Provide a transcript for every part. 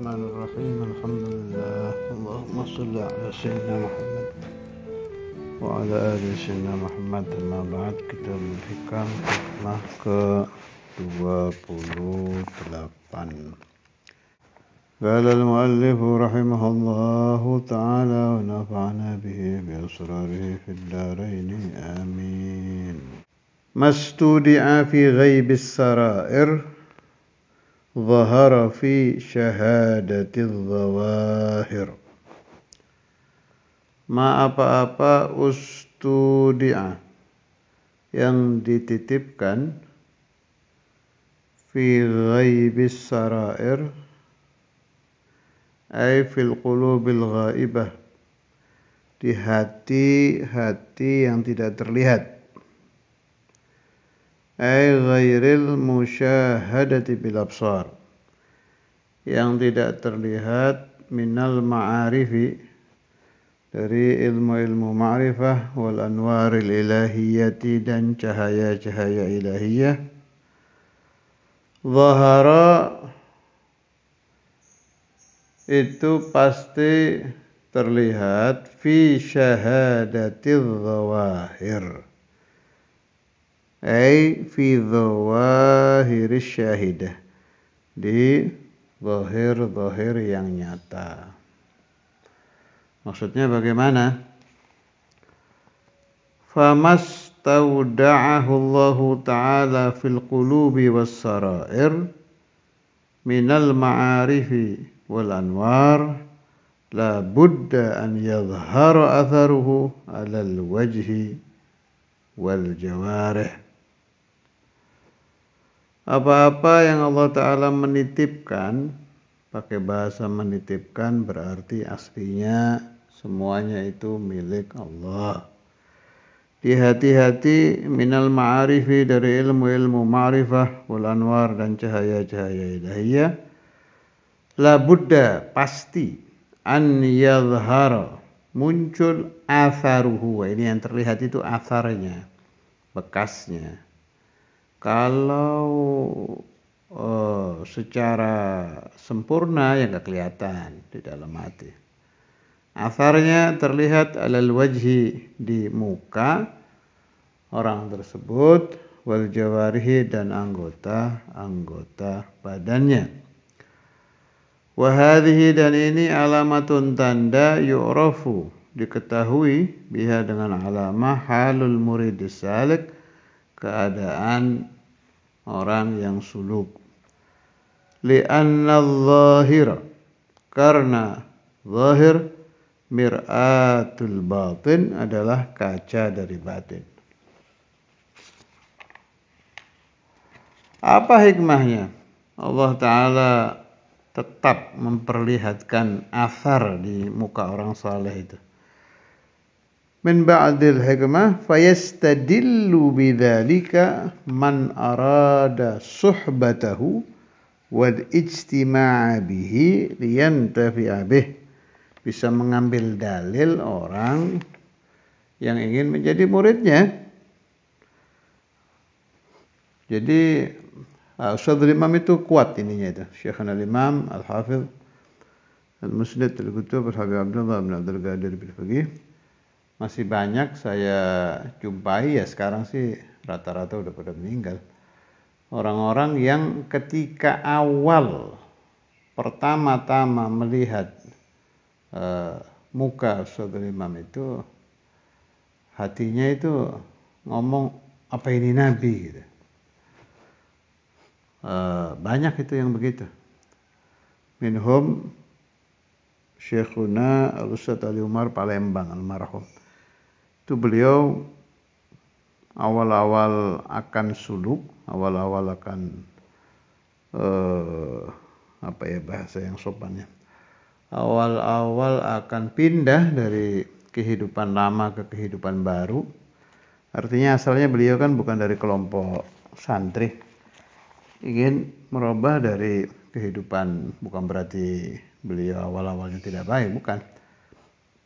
Bismillahirrahmanirrahim. Alhamdulillah. Allahumma salli ala Sayyidina Muhammad wa ala ali Sayyidina Muhammad. Amma ba'd, kita memberikan khutbah ke-28. Qala al-muallif rahimahullahu ta'ala wa nafa'ana bihi bi asrarihi fid dharain. Amin. Mastudi'a fi ghaibis sarair Zahara fi syahadatil zawahir. Ma apa-apa ustudi'a yang dititipkan fi ghaibis sarair ay fil qulubil ghaibah, di hati-hati yang tidak terlihat, ay ghairil musyahadati bil absar, yang tidak terlihat, minal ma'arifi, dari ilmu-ilmu ma'rifah, wal anwaril ilahiyati, dan cahaya-cahaya ilahiyah. Zahara, itu pasti terlihat, fi syahadatil zawahir, ay fi zawahiris syahidah, di zahir-zahir yang nyata. Maksudnya bagaimana? Famastauda'ahu Allah Ta'ala fil qulubi was sarair minal ma'arifi wal anwar la budda an yadhhara atharuhu alal wajhi wal jawarih. Apa-apa yang Allah Ta'ala menitipkan, pakai bahasa menitipkan berarti aslinya semuanya itu milik Allah. Di hati-hati, minal ma'arifi, dari ilmu-ilmu ma'rifah, wal anwar, dan cahaya-cahaya ilahiyah. La buddha, pasti, an yadhhara, muncul atharuhu. Ini yang terlihat itu atharnya, bekasnya. Kalau secara sempurna yang gak kelihatan di dalam hati. Atharnya terlihat alal wajhi, di muka orang tersebut, wal jawarihi, dan anggota-anggota badannya. Wa hadhihi, dan ini alamatun, tanda, yu'rafu, diketahui, biha, dengan alamah, halul muridis salik, keadaan orang yang suluk. Li'anna zahira, karena zahir, mir'atul batin, adalah kaca dari batin. Apa hikmahnya Allah Ta'ala tetap memperlihatkan athar di muka orang saleh itu? Min ba'dil hikmah fayastadillu bidzalika man arada suhbatahu wal ijtima'a bihi liyantafi'a bih. Bisa mengambil dalil orang yang ingin menjadi muridnya. Jadi Ustadz Imam itu kuat ininya itu. Syekhana Imam Al-Hafidh Al-Musnid Al-Kutub Al-Habib Abdullah bin Abdul Qadir Bil-Faqih. Masih banyak saya jumpai, ya sekarang sih rata-rata udah pada meninggal, orang-orang yang ketika awal pertama-tama melihat muka Ustadz Imam itu, hatinya itu ngomong, apa ini Nabi gitu. Banyak itu yang begitu. Minhum Syekhuna Al-Ustadz Ali Umar Palembang almarhum. Itu beliau awal-awal akan suluk, awal-awal akan apa ya bahasa yang sopannya, awal-awal akan pindah dari kehidupan lama ke kehidupan baru. Artinya asalnya beliau kan bukan dari kelompok santri, ingin merubah dari kehidupan, bukan berarti beliau awal-awalnya tidak baik, bukan,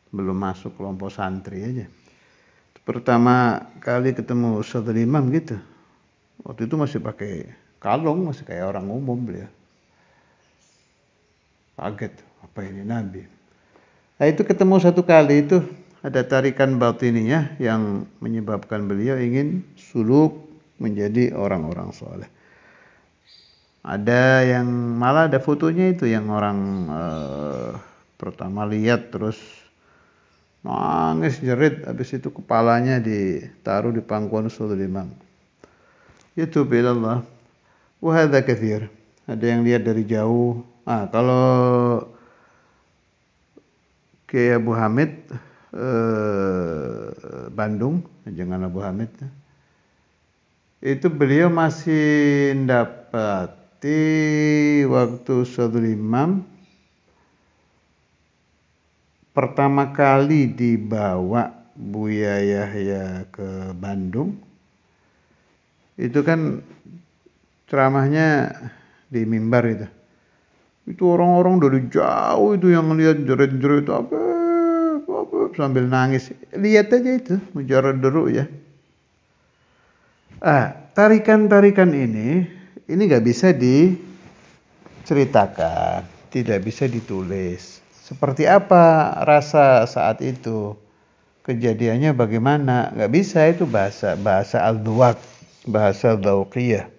belum masuk kelompok santri aja. Pertama kali ketemu Ustadz Imam gitu, waktu itu masih pakai kalung, masih kayak orang umum beliau. kaget, apa ini nabi. Nah itu ketemu satu kali itu ada tarikan batiniah yang menyebabkan beliau ingin suluk menjadi orang-orang soleh. Ada yang malah ada fotonya itu yang orang pertama lihat terus nangis jerit, habis itu kepalanya ditaruh di pangkuan Rasulul Imam. Yatub ilallah. Wa hadza katsir. Ada yang lihat dari jauh. Kalau Kiai Abu Hamid Bandung, jangan Abu Hamid. Itu beliau masih dapati waktu Rasulul Imam pertama kali dibawa Buya Yahya ke Bandung, itu kan ceramahnya di mimbar itu. Itu orang-orang dari jauh itu yang lihat jerit-jerit apa sambil nangis. Lihat aja itu, mujarrad deru ya. Tarikan-tarikan ini nggak bisa diceritakan, tidak bisa ditulis. Seperti apa rasa saat itu? Kejadiannya bagaimana? Nggak bisa, itu bahasa al-duwaq, bahasa dzauqiyah.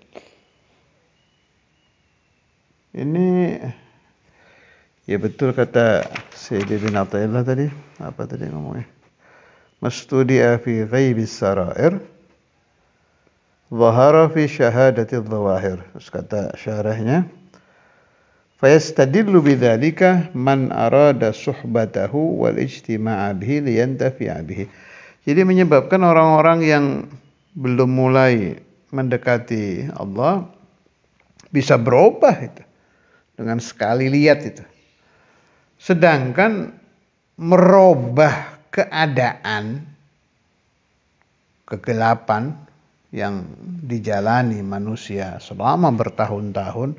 Ini ya betul kata Sayyidi bin Athaillah tadi. Apa tadi ngomongnya? Mastudi'a fi ghaibis sarair, zahara fi syahadati dzawahir. Terus kata syarahnya, fayastadillu bidzalika man arada suhbatahu wal ijtima'a bihi liyantafi'a bihi. Jadi menyebabkan orang-orang yang belum mulai mendekati Allah bisa berubah itu dengan sekali lihat itu. Sedangkan merubah keadaan kegelapan yang dijalani manusia selama bertahun-tahun,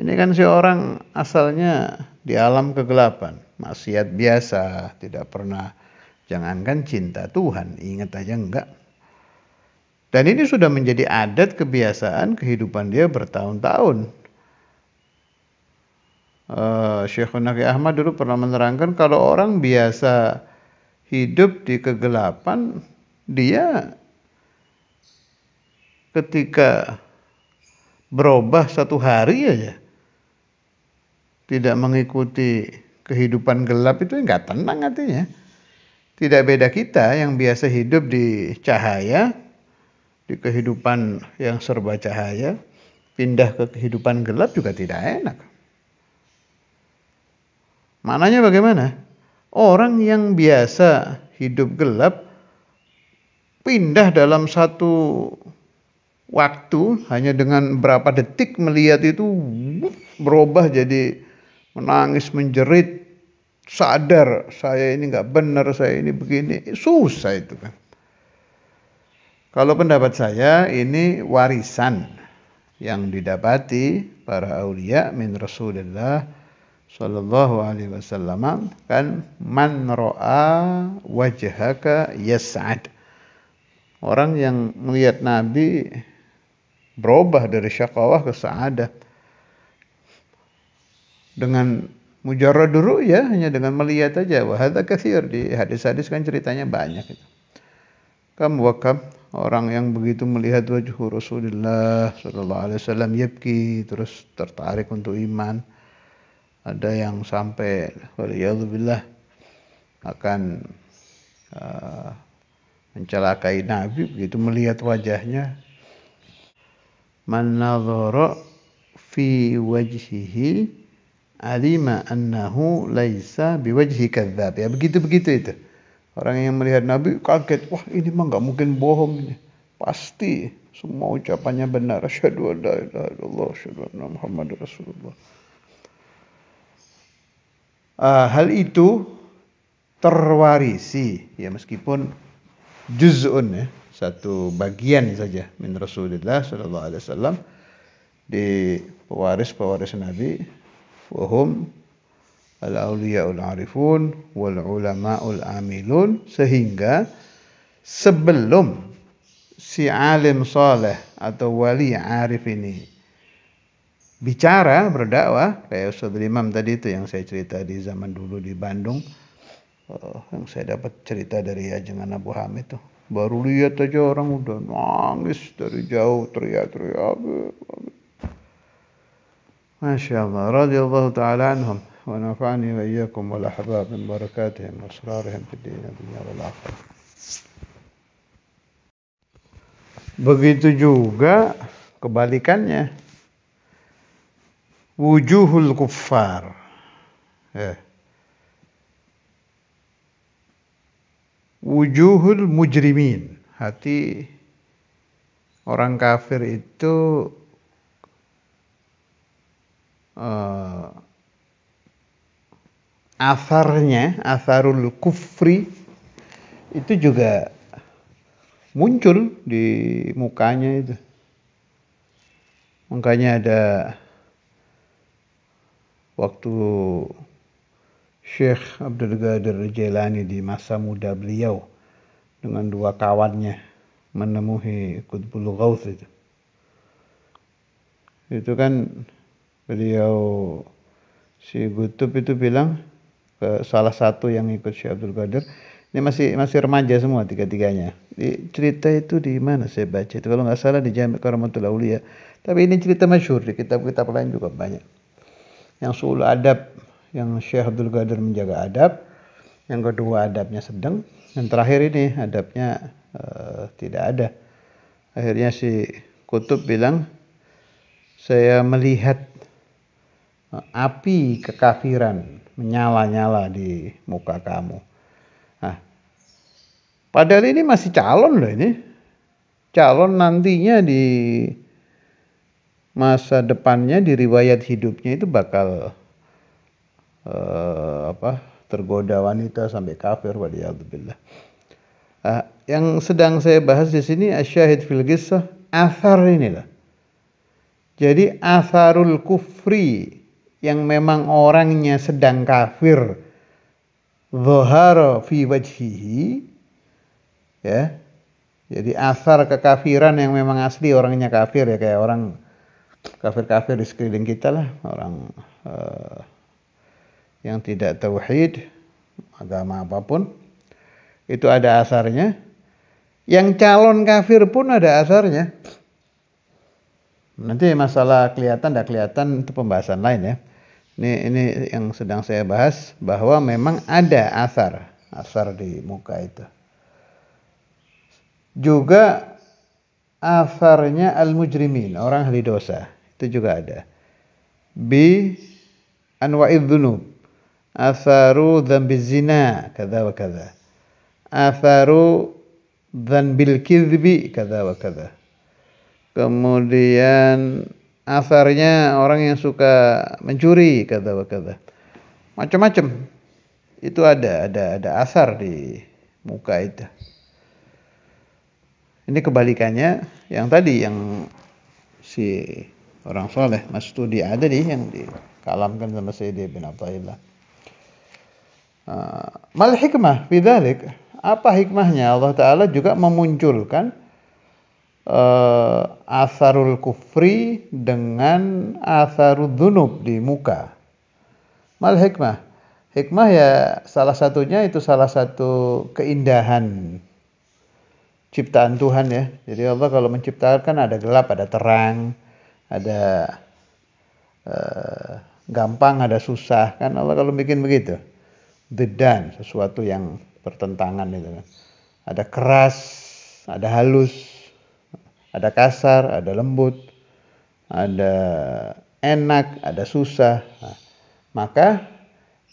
ini kan si orang asalnya di alam kegelapan, maksiat biasa, tidak pernah, jangankan cinta Tuhan, ingat aja enggak. Dan ini sudah menjadi adat kebiasaan kehidupan dia bertahun-tahun. Syekhuna Ki Ahmad dulu pernah menerangkan kalau orang biasa hidup di kegelapan, dia ketika berubah satu hari aja tidak mengikuti kehidupan gelap itu nggak tenang hatinya. Tidak beda kita yang biasa hidup di cahaya, di kehidupan yang serba cahaya, pindah ke kehidupan gelap juga tidak enak. Maknanya bagaimana? Orang yang biasa hidup gelap pindah dalam satu waktu, hanya dengan berapa detik melihat itu berubah jadi menangis, menjerit, sadar saya ini nggak benar, saya ini begini. Susah itu kan. Kalau pendapat saya ini warisan yang didapati para aulia min Rasulullah sallallahu alaihi wasallam, kan man ra'a wajhaka yas'ad. Orang yang melihat Nabi berubah dari syaqawah ke sa'adah dengan mujarrad ru'yah, hanya dengan melihat aja. Wa hadza katsir, di hadis-hadis kan ceritanya banyak itu. Kam orang yang begitu melihat wajah Rasulullah sallallahu alaihi wasallam yabki, terus tertarik untuk iman. Ada yang sampai waliyadzubillah akan mencelakai Nabi begitu melihat wajahnya. Man nadhara fi wajhihi alima annahu laisa biwajhi kadzdzab. Ya begitu-begitu itu. Orang yang melihat Nabi kaget, wah ini mah enggak mungkin bohong ini. Pasti semua ucapannya benar. Asyhadu an la ilaha illallah, asyhadu anna Muhammadar Rasulullah. Hal itu terwarisi, ya meskipun juz'un ya, satu bagian saja min Rasulullah sallallahu alaihi wasallam di pewaris Nabi, wahum al-auliyaul arifun wal ulama'ul amilun, sehingga sebelum si alim saleh atau wali arif ini bicara, berdakwah, kayak Ustadz Imam tadi itu yang saya cerita di zaman dulu di Bandung, yang saya dapat cerita dari ajengan Abu Hamid tuh. Baru lihat aja orang udah nangis dari jauh, teriak-teriak. Masya Allah, radhiyallahu ta'ala anhum wa nafa'ani wa iyyakum wal ahbab min barakatihim wa asrarihim fid dunya wal akhirah. Begitu juga kebalikannya, wujuhul kuffar, wujuhul mujrimin, hati orang kafir itu atharul kufri itu juga muncul di mukanya itu. Makanya ada waktu Syekh Abdul Qadir Jailani di masa muda beliau dengan dua kawannya menemui Qutbul Ghaus itu. Itu kan beliau si Qutb itu bilang ke salah satu yang ikut Syekh Abdul Qadir, ini masih remaja semua tiga-tiganya. Cerita itu di mana saya baca itu, kalau nggak salah di Jami' Karamatul Aulia. Tapi ini cerita masyhur di kitab-kitab lain juga banyak. Yang sulul adab, yang Syekh Abdul Qadir menjaga adab, yang kedua adabnya sedang, yang terakhir ini adabnya tidak ada. Akhirnya si Qutb bilang, saya melihat api kekafiran menyala-nyala di muka kamu. Nah, padahal ini masih calon loh ini. Calon nantinya di masa depannya, di riwayat hidupnya itu bakal tergoda wanita sampai kafir, waliyadzubillah. Yang sedang saya bahas di sini asyahid fil qissah, athar inilah. Jadi atharul kufri yang memang orangnya sedang kafir, dhahara fi wajhihi, ya. Jadi asar kekafiran yang memang asli orangnya kafir, ya kayak orang kafir-kafir di sekeliling kita lah, orang yang tidak tauhid, agama apapun, itu ada asarnya. Yang calon kafir pun ada asarnya. Nanti masalah kelihatan tidak kelihatan itu pembahasan lain ya. Ini yang sedang saya bahas, bahwa memang ada asar di muka itu. Juga asarnya al-mujrimin, orang ahli dosa, itu juga ada. Bi anwa'idz dzunub, atharu dzambiz zina, kadza wa kadza. Atharu dzambil kizbi, kadza wa kadza. Kemudian asarnya orang yang suka mencuri, kadza wa kadza. Macam-macam. Itu ada asar di muka itu. Ini kebalikannya yang tadi, yang si orang soleh Mas Studi ada yang dikalamkan sama Sayyidi bin Athaillah. Mal hikmah fi dzalik? Apa hikmahnya? Allah Ta'ala juga memunculkan atharul kufri dengan atharul dzunub di muka. Mal hikmah? Hikmah ya salah satunya itu salah satu keindahan ciptaan Tuhan ya. Jadi Allah kalau menciptakan ada gelap, ada terang, ada gampang, ada susah. Kan Allah kalau bikin begitu. Dedan, sesuatu yang bertentangan itu kan. Ada keras, ada halus, ada kasar, ada lembut, ada enak, ada susah. Nah, maka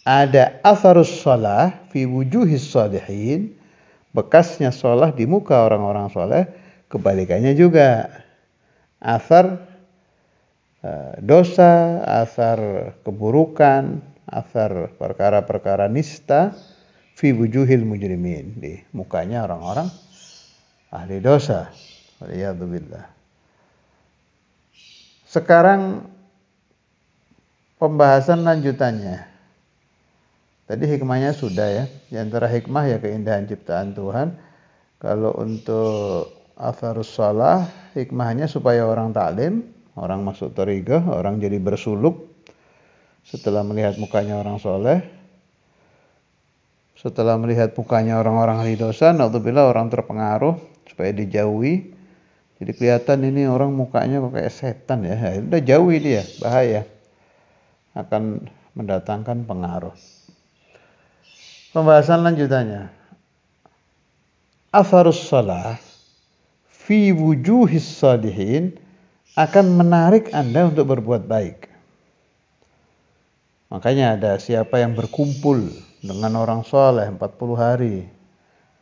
ada atharus shalah fi wujuhis shalihin, bekasnya sholah di muka orang-orang soleh. Kebalikannya juga asar dosa, asar keburukan, asar perkara-perkara nista fi wujuhil mujrimin, di mukanya orang-orang ahli dosa. Waliyadzubillah. Sekarang pembahasan lanjutannya. Tadi hikmahnya sudah ya. Di antara hikmah ya keindahan ciptaan Tuhan. Kalau untuk atharus shalah, hikmahnya supaya orang taklim, orang masuk thariqah, orang jadi bersuluk setelah melihat mukanya orang soleh, setelah melihat mukanya orang-orang ahli dosa, naudzubillah orang terpengaruh supaya dijauhi. Jadi kelihatan ini orang mukanya kok kayak setan ya, udah jauhi dia, bahaya, akan mendatangkan pengaruh. Pembahasan lanjutannya, atharus shalah fi wujuhis salihin, akan menarik Anda untuk berbuat baik. Makanya ada siapa yang berkumpul dengan orang soleh 40 hari,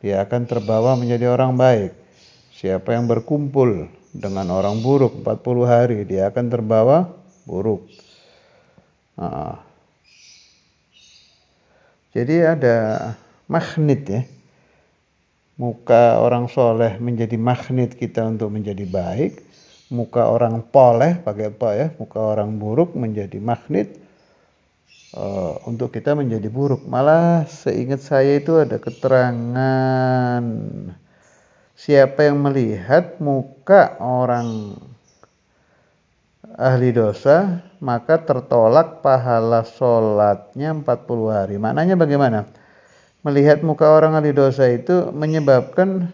dia akan terbawa menjadi orang baik. Siapa yang berkumpul dengan orang buruk 40 hari, dia akan terbawa buruk. Jadi ada magnet ya. Muka orang soleh menjadi magnet kita untuk menjadi baik. Muka orang poleh, pakai apa ya, muka orang buruk menjadi magnet untuk kita menjadi buruk. Malah seingat saya itu ada keterangan, siapa yang melihat muka orang ahli dosa, maka tertolak pahala sholatnya 40 hari. Maknanya bagaimana? Melihat muka orang ahli dosa itu menyebabkan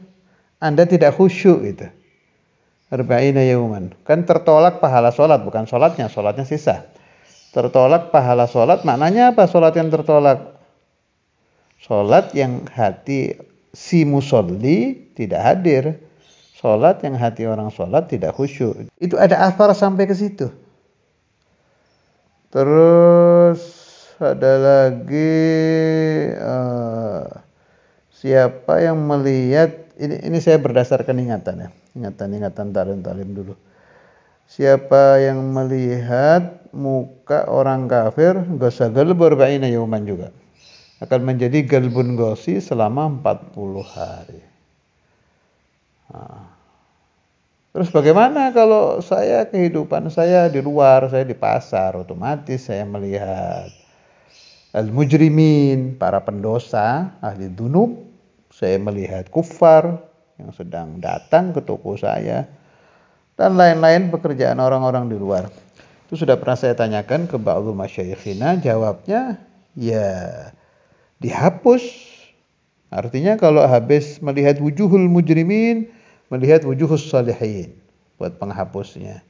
Anda tidak khusyuk gitu. Arba'ina yauman. Kan tertolak pahala sholat, bukan sholatnya sisa. Tertolak pahala sholat, maknanya apa sholat yang tertolak? Sholat yang hati si musolli tidak hadir. Sholat yang hati orang sholat tidak khusyuk. Itu ada athar sampai ke situ. Terus ada lagi siapa yang melihat, ini saya berdasarkan ingatan ya, ingatan talim dulu. Siapa yang melihat muka orang kafir, gosagal berba'ina yauman juga, akan menjadi galbun gosi selama 40 hari. Terus bagaimana kalau saya kehidupan saya di luar, saya di pasar, otomatis saya melihat al-mujrimin, para pendosa, ahli dunub, saya melihat kufar yang sedang datang ke toko saya, dan lain-lain pekerjaan orang-orang di luar. Itu sudah pernah saya tanyakan ke ba'dhu masyayikhina, jawabnya ya dihapus. Artinya kalau habis melihat wujuhul mujrimin, melihat wujuhus salihin, buat penghapusnya.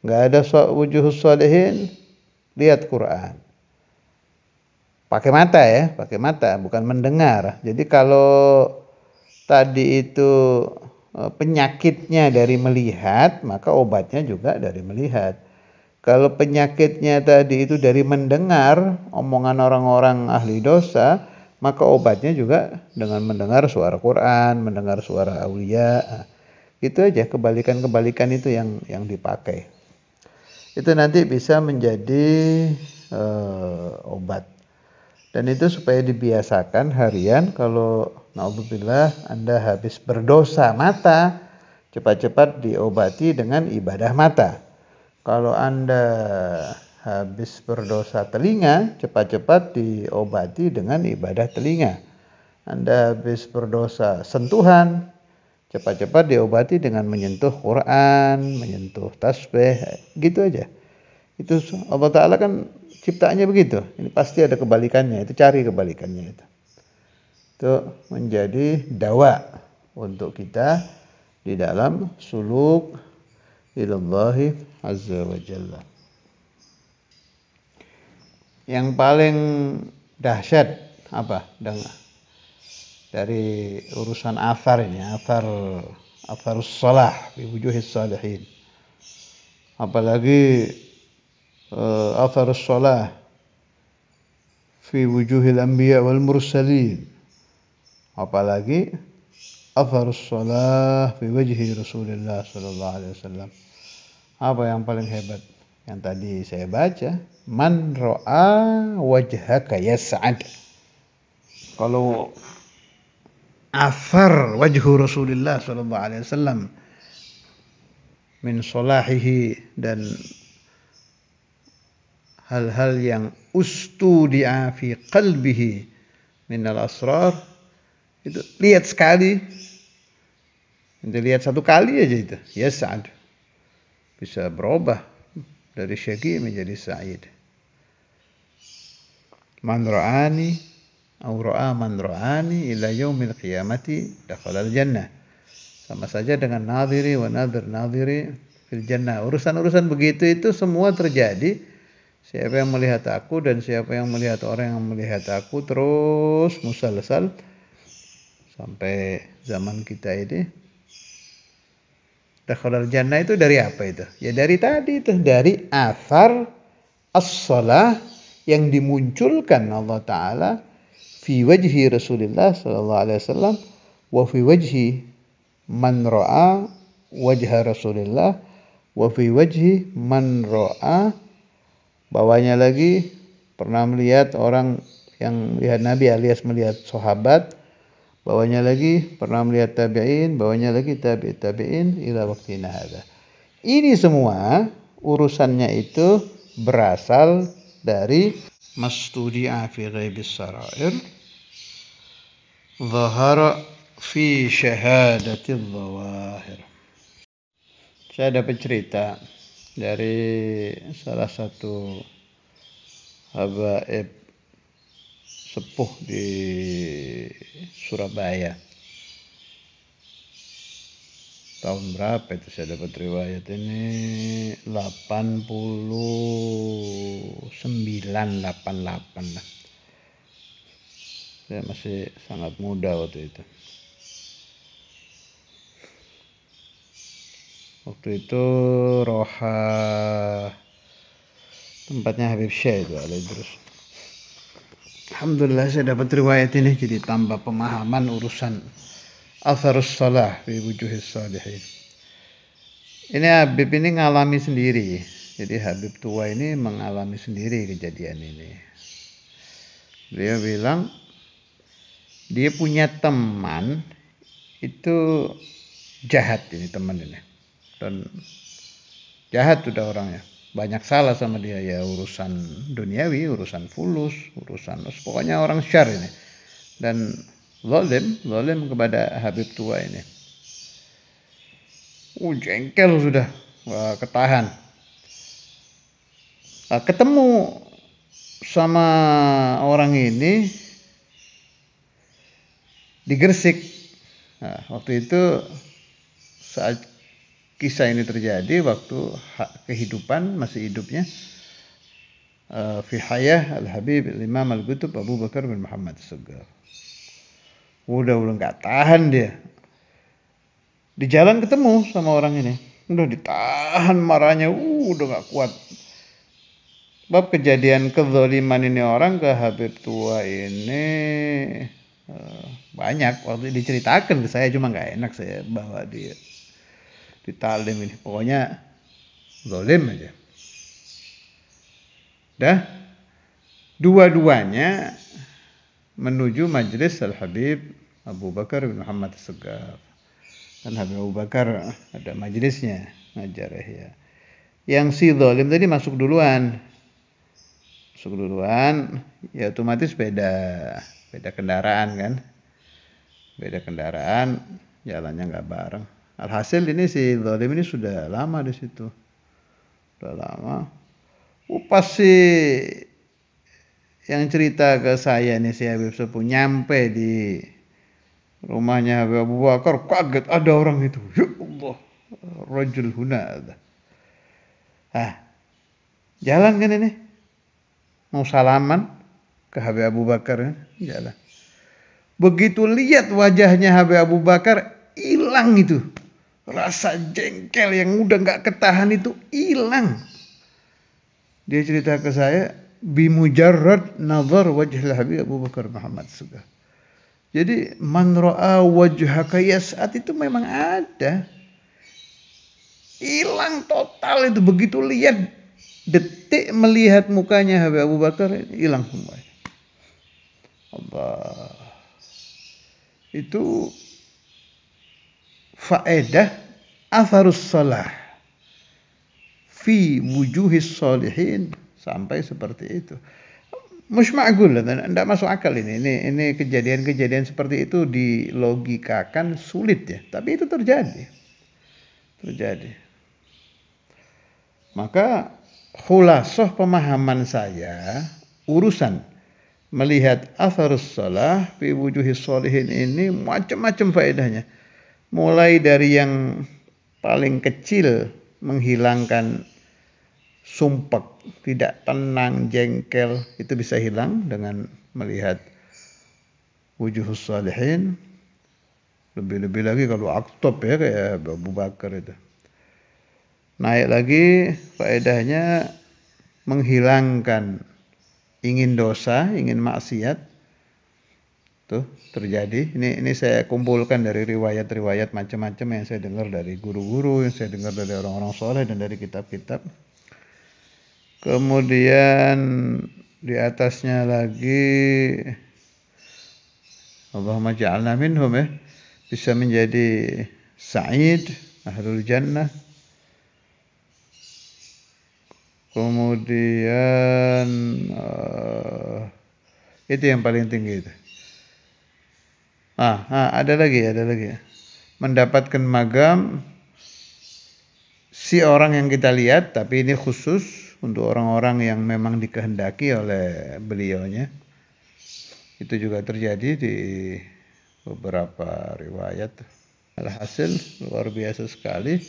Nggak ada wujuhus salihin, lihat Quran. Pakai mata ya, pakai mata, bukan mendengar. Jadi kalau tadi itu penyakitnya dari melihat, maka obatnya juga dari melihat. Kalau penyakitnya tadi itu dari mendengar omongan orang-orang ahli dosa, maka obatnya juga dengan mendengar suara Quran, mendengar suara aulia. Itu aja, kebalikan-kebalikan itu yang dipakai. Itu nanti bisa menjadi obat. Dan itu supaya dibiasakan harian, kalau naudzubillah Anda habis berdosa mata, cepat-cepat diobati dengan ibadah mata. Kalau Anda habis berdosa telinga, cepat-cepat diobati dengan ibadah telinga. Anda habis berdosa sentuhan, cepat-cepat diobati dengan menyentuh Quran, menyentuh tasbih, gitu aja. Itu Allah Ta'ala kan ciptaannya begitu. Ini pasti ada kebalikannya, itu cari kebalikannya itu. Itu menjadi dawa untuk kita di dalam suluk ilallahi azza wa jalla. Yang paling dahsyat apa? Dari urusan athar ini, atharus shalah fi wujuhis salihin. Apalagi atharus shalah fi wujuhil anbiya wal mursalin. Apalagi atharus shalah fi wajhi Rasulullah sallallahu alaihi wasallam. Apa yang paling hebat? Yang tadi saya baca, man ra'a wajhaka yas'ad. Kalau athar wajhu Rasulullah sallallahu alaihi wasallam min salahihi, dan hal-hal yang ustudi'a fi qalbihi min al-asrar, itu lihat sekali, lihat satu kali aja itu, yas'ad. bisa berubah dari syaqi menjadi sa'id. Man ra'ani au ra'a man ra'ani ila yaumil qiyamati dakhalal jannah. Sama saja dengan nadhiri wa nadhiri fil jannah. Urusan-urusan begitu itu semua terjadi. Siapa yang melihat aku dan siapa yang melihat orang yang melihat aku terus musalsal sampai zaman kita ini. Dakhalal jannah itu dari apa itu? Ya dari tadi itu, dari athar as-shalah yang dimunculkan Allah Ta'ala fi wajhi Rasulullah sallallahu alaihi wasallam wa fi wajhi man ra'a wajha Rasulullah wa fi wajhi man ra'a, bawahnya lagi pernah melihat orang yang melihat Nabi alias melihat sahabat, bawahnya lagi pernah melihat tabi'in, bawahnya lagi tabi'in ila waqtina hadza. Ini semua urusannya itu berasal dari mastudi'a fi ghaibis sarair zahara fi syahadatil zawahir. Saya dapat cerita dari salah satu habaib sepuh di Surabaya. Tahun berapa itu saya dapat riwayat ini? 89, 88 lah. Saya masih sangat muda waktu itu. Waktu itu Roha tempatnya Habib Syekh itu Al-Idrus. Alhamdulillah saya dapat riwayat ini jadi tambah pemahaman urusan atharus shalah fi wujuhis salihin. Ini Habib ini ngalami sendiri. Jadi Habib tua ini mengalami sendiri kejadian ini. Beliau bilang dia punya teman itu jahat, ini teman ini. Dan jahat sudah orangnya. Banyak salah sama dia, ya urusan duniawi, urusan fulus, urusan pokoknya orang syar ini. Dan zalim kepada Habib tua ini. Jengkel sudah, ketahan. Ketemu sama orang ini di Gresik. Nah, waktu itu saat kisah ini terjadi waktu kehidupan masih hidupnya fi hayah Al-Habib Imam Al-Qutb Abu Bakar bin Muhammad As-Sagaf. Udah nggak tahan dia. Di jalan ketemu sama orang ini. Udah ditahan marahnya, udah nggak kuat. Bab kejadian kezaliman ini orang ke Habib tua ini banyak. Waktu diceritakan ke saya cuma nggak enak saya bawa dia di talim ini. Pokoknya zalim aja. Dah dua-duanya menuju majelis Al-Habib Abu Bakar bin Muhammad As-Sagaf. Dan Habib Abu Bakar ada majelisnya ngajar ya. Yang si zalim tadi masuk duluan, ya otomatis beda kendaraan kan, jalannya nggak bareng. Alhasil ini si zalim ini sudah lama di situ, pas si yang cerita ke saya nih si Habib Sepuh nyampe di rumahnya Habib Abu Bakar, kaget ada orang itu. Ya Allah, rajul huna. Jalan kan ini. Mau salaman ke Habib Abu Bakar, jalan. Begitu lihat wajahnya Habib Abu Bakar, hilang itu. Rasa jengkel yang udah gak ketahan itu hilang. Dia cerita ke saya, bimujarrad nazar wajhil Habib Abu Bakar Muhammad As-Sagaf. Jadi man ra'a wajhaka yas'at itu memang ada. Hilang total itu, begitu lihat detik melihat mukanya Habib Abu Bakar hilang semua. Allah. Itu faedah atharus shalah fi wujuhis shalihin, sampai seperti itu. Mush ma'gul, tidak masuk akal ini kejadian-kejadian seperti itu dilogikakan sulit ya, tapi itu terjadi. Maka khulasoh pemahaman saya, urusan melihat atharus shalah fi wujuhis sholihin ini macam-macam faedahnya. Mulai dari yang paling kecil, menghilangkan sumpek, tidak tenang, jengkel, itu bisa hilang dengan melihat wujuhus sholihin. Lebih-lebih lagi kalau aktob ya, kayak Abu Bakar itu. Naik lagi faedahnya menghilangkan ingin dosa, ingin maksiat. Tuh terjadi. Ini saya kumpulkan dari riwayat-riwayat macam-macam yang saya dengar dari guru-guru, yang saya dengar dari orang-orang soleh dan dari kitab-kitab. Kemudian di atasnya lagi Allahumma ja'alna minhum ya. Bisa menjadi sa'id, ahlul jannah. Kemudian itu yang paling tinggi itu. Ada lagi. Mendapatkan magam si orang yang kita lihat, tapi ini khusus untuk orang-orang yang memang dikehendaki oleh beliaunya. Itu juga terjadi di beberapa riwayat. Alhasil luar biasa sekali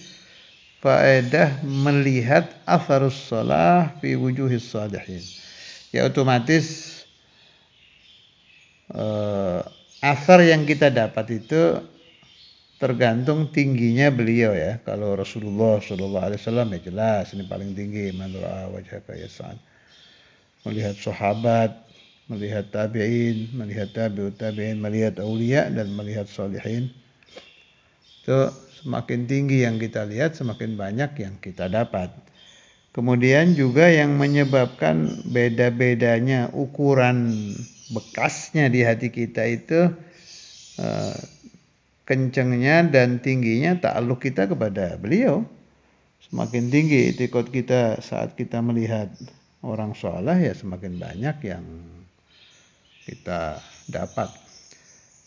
faedah melihat atharus shalah fi wujuhis shalihin. Ya otomatis athar yang kita dapat itu tergantung tingginya beliau ya. Kalau Rasulullah SAW ya jelas ini paling tinggi, man ra'a wajhaka yas'an. Melihat sahabat, melihat tabi'in, melihat tabi'ut tabi'in, melihat aulia dan melihat sholihin. Itu semakin tinggi yang kita lihat, semakin banyak yang kita dapat. Kemudian juga yang menyebabkan beda-bedanya ukuran bekasnya di hati kita itu kencengnya dan tingginya ta'alluq kita kepada beliau. Semakin tinggi itikad kita saat kita melihat orang saleh ya semakin banyak yang kita dapat.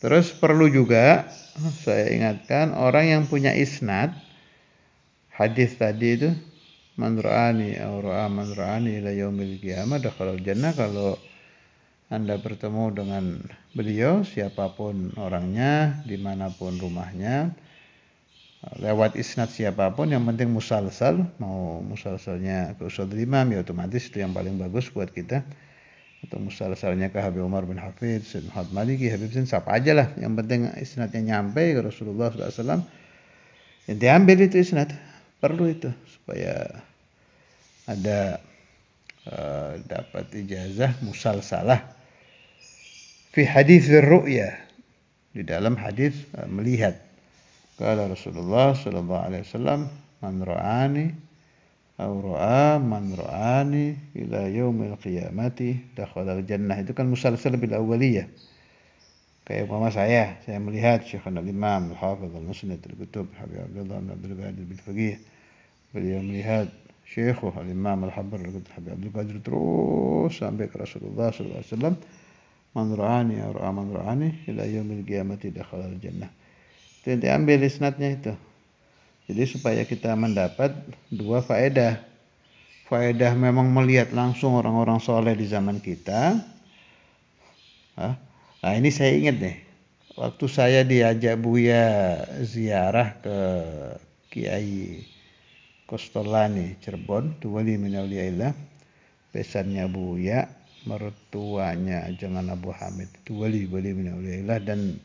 Terus perlu juga saya ingatkan orang yang punya isnad hadis tadi itu man ra'ani aw ra'a man ra'ani ila yaumil qiyamah dakhalal jannah. Kalau Anda bertemu dengan beliau, siapapun orangnya, dimanapun rumahnya, lewat isnad siapapun, yang penting musalsal, mau musalsalnya ke Ustadz Imam, ya otomatis itu yang paling bagus buat kita. Atau musalsalnya ke Habib Umar bin Hafidh, Syed Muhammad Maliki, Habib Zain, siapa aja lah. Yang penting isnadnya nyampe ke Rasulullah SAW, ya diambil itu isnad. Perlu itu, supaya ada dapat ijazah musalsalah. Fi hadis ru'ya, di dalam hadis melihat. Kala Rasulullah sallallahu alaihi wasallam, man ra'ani aw ra'a man ra'ani ila yaumil qiyamati dakhala al-jannah. Itu kan musalsal bil awwaliyah. Kayak umpama saya melihat Syekhana Imam Al-Hafidz Al-Musnad Al-Kutub Habib Abdullah bin Abdul Qadir bin Faqih. Beliau melihat Syekh Al-Imam Al-Habr Al-Kutub Habib Abdul Qadir terus sampai ke Rasulullah sallallahu alaihi wasallam. Man ra'ani aw ra'a man ra'ani ila yaumil qiyamati dakhala al-jannah. Itu diambil isnadnya itu. Jadi supaya kita mendapat dua faedah. Faedah memang melihat langsung orang-orang soleh di zaman kita. Nah ini saya ingat nih. Waktu saya diajak Buya ziarah ke Kiai Kostolani Cirebon, itu wali min auliyaillah. Pesannya Buya, mertuanya Jangan Abu Hamid, itu wali min auliyaillah, dan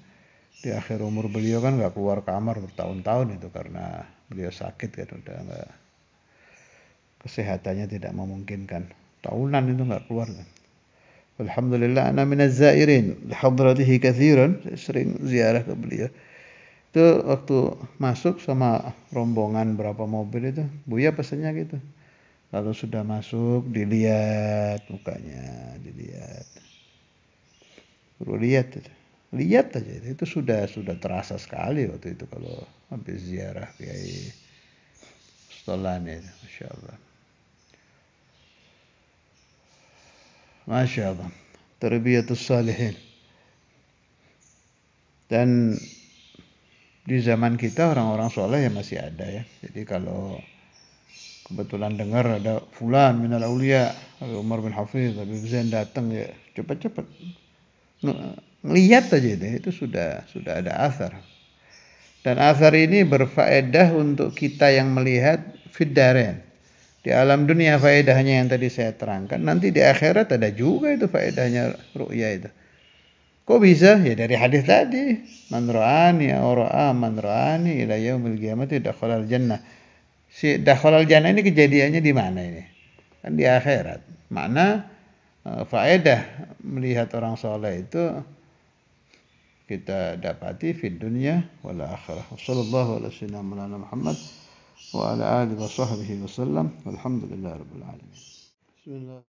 di akhir umur beliau kan nggak keluar kamar bertahun-tahun itu karena beliau sakit kan, udah nggak, kesehatannya tidak memungkinkan, tahunan itu nggak keluar kan. Alhamdulillah ana minaz zairin li hadratihi katsiran, sering ziarah ke beliau. Itu waktu masuk sama rombongan berapa mobil itu, Buya pesannya gitu. Kalau sudah masuk dilihat mukanya, dilihat. Perlu lihat aja itu sudah terasa sekali waktu itu kalau habis ziarah Kiai Stolani, Masya Allah, tarbiyatus salihin. Dan di zaman kita orang-orang soleh ya masih ada ya. Jadi kalau kebetulan dengar ada fulan minal aulia, Umar bin Hafiz, Habib Zain datang, ya cepat-cepat ngelihat aja itu sudah ada asar. Dan asar ini berfaedah untuk kita yang melihat fiddaren. Di alam dunia faedahnya yang tadi saya terangkan, nanti di akhirat ada juga itu faedahnya ru'ya itu. Kok bisa? Ya dari hadis tadi. Man ra'ani aw ra'a man ra'ani ila yaumil qiyamati dakhalal jannah. Si dakhalal jannah ini kejadiannya di mana ini? Kan di akhirat. Makna faedah melihat orang soleh itu kita dapati fid dunya wal akhirah. Wassallallahu ala sayyidina Muhammad wa ala alihi wa sahbihi wasallam. Walhamdulillahirabbil alamin. Bismillah.